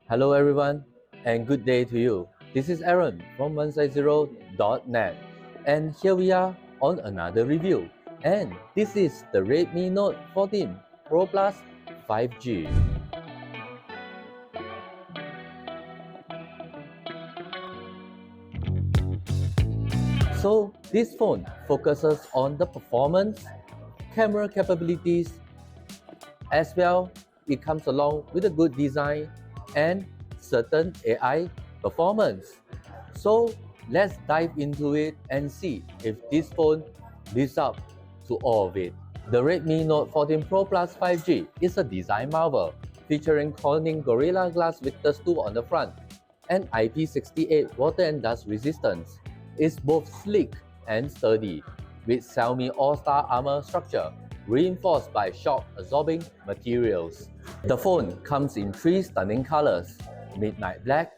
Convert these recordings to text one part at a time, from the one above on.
Hello everyone and good day to you. This is Aaron from 160.net and here we are on another review, and this is the Redmi Note 14 Pro Plus 5G. So this phone focuses on the performance, camera capabilities, as well it comes along with a good design and certain AI performance. So let's dive into it and see if this phone lives up to all of it. The Redmi Note 14 Pro Plus 5G is a design marvel featuring Corning Gorilla Glass Victus 2 on the front and IP68 water and dust resistance. It's both sleek and sturdy with Xiaomi All-Star Armor structure reinforced by shock-absorbing materials. The phone comes in three stunning colors: midnight black,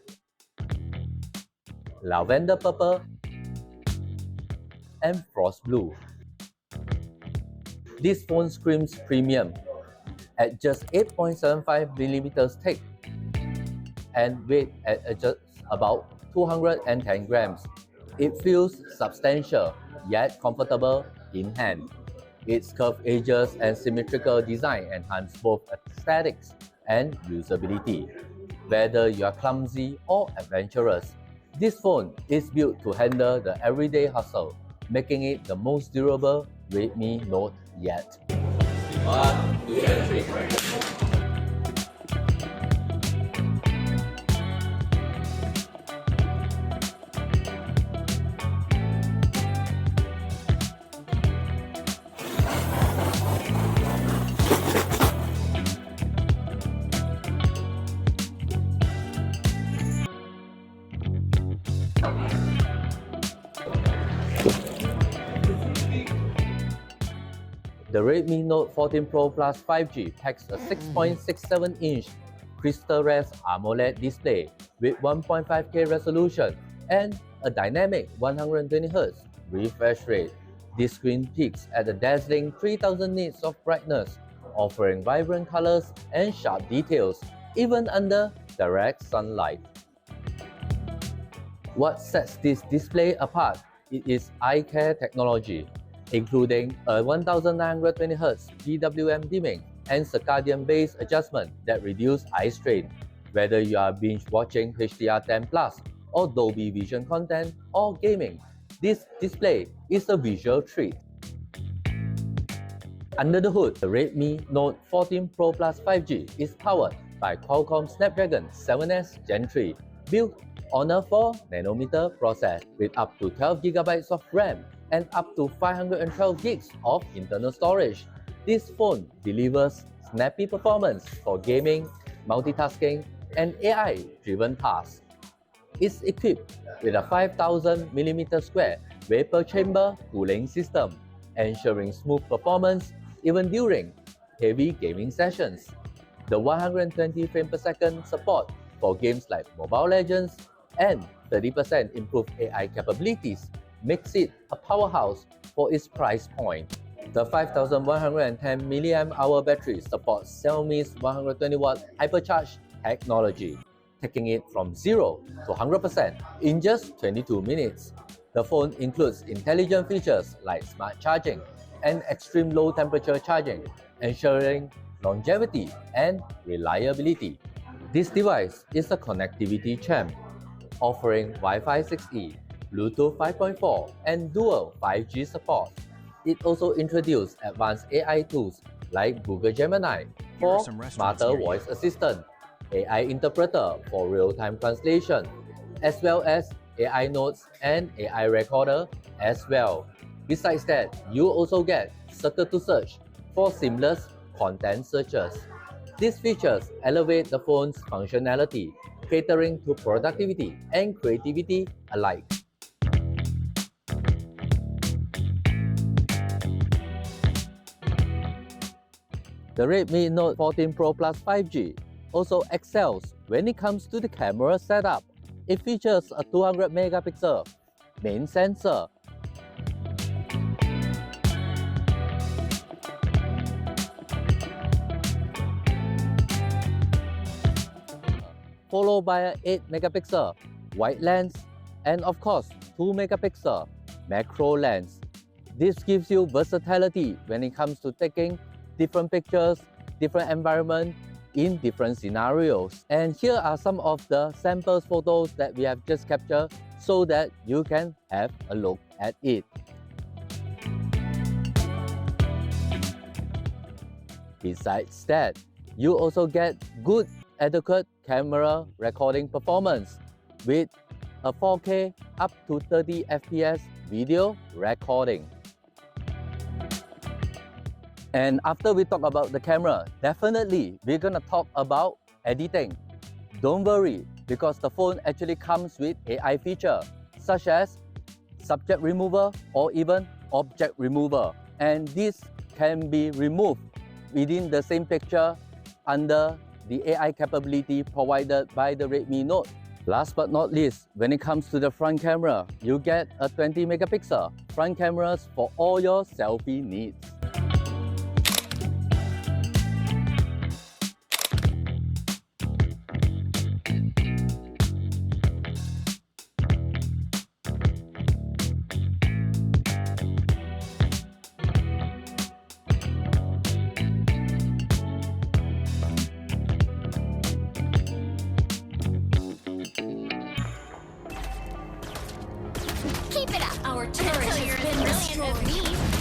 lavender purple, and frost blue. This phone screams premium at just 8.75mm thick and weight at just about 210 grams. It feels substantial yet comfortable in hand. Its curved edges and symmetrical design enhance both aesthetics and usability. Whether you are clumsy or adventurous, this phone is built to handle the everyday hustle, making it the most durable Redmi Note yet. 1, 2, and 3. The Redmi Note 14 Pro Plus 5G packs a 6.67-inch crystal res AMOLED display with 1.5K resolution and a dynamic 120Hz refresh rate. This screen peaks at a dazzling 3000 nits of brightness, offering vibrant colors and sharp details even under direct sunlight. What sets this display apart is eye care technology, including a 1920Hz PWM dimming and circadian-based adjustment that reduce eye strain. Whether you are binge-watching HDR10+ or Dolby Vision content or gaming, this display is a visual treat. Under the hood, the Redmi Note 14 Pro Plus 5G is powered by Qualcomm Snapdragon 7S Gen 3, built on a 4nm process with up to 12GB of RAM and up to 512 gigs of internal storage. This phone delivers snappy performance for gaming, multitasking, and AI-driven tasks. It's equipped with a 5000mm² vapor chamber cooling system, ensuring smooth performance even during heavy gaming sessions. The 120 frames per second support for games like Mobile Legends and 30% improved AI capabilities makes it a powerhouse for its price point. The 5110 mAh battery supports Xiaomi's 120W hypercharge technology, taking it from 0 to 100% in just 22 minutes. The phone includes intelligent features like smart charging and extreme low temperature charging, ensuring longevity and reliability. This device is a connectivity champ, offering Wi-Fi 6E, Bluetooth 5.4, and dual 5G support. It also introduced advanced AI tools like Google Gemini for smarter voice assistant, AI interpreter for real-time translation, as well as AI notes and AI recorder as well. Besides that, you also get Circle to Search for seamless content searches. These features elevate the phone's functionality, catering to productivity and creativity alike. The Redmi Note 14 Pro Plus 5G also excels when it comes to the camera setup. It features a 200MP main sensor, followed by an 8 megapixel wide lens, and of course 2 megapixel macro lens. This gives you versatility when it comes to taking different pictures, different environment in different scenarios. And here are some of the samples photos that we have just captured so that you can have a look at it. Besides that, you also get good adequate camera recording performance with a 4K up to 30 FPS video recording. And after we talk about the camera, definitely we're gonna talk about editing. Don't worry, because the phone actually comes with AI feature such as subject remover or even object remover, and this can be removed within the same picture under the AI capability provided by the Redmi Note. Last but not least, when it comes to the front camera, you get a 20 megapixel front cameras for all your selfie needs. Keep it up! Our turret has been destroyed.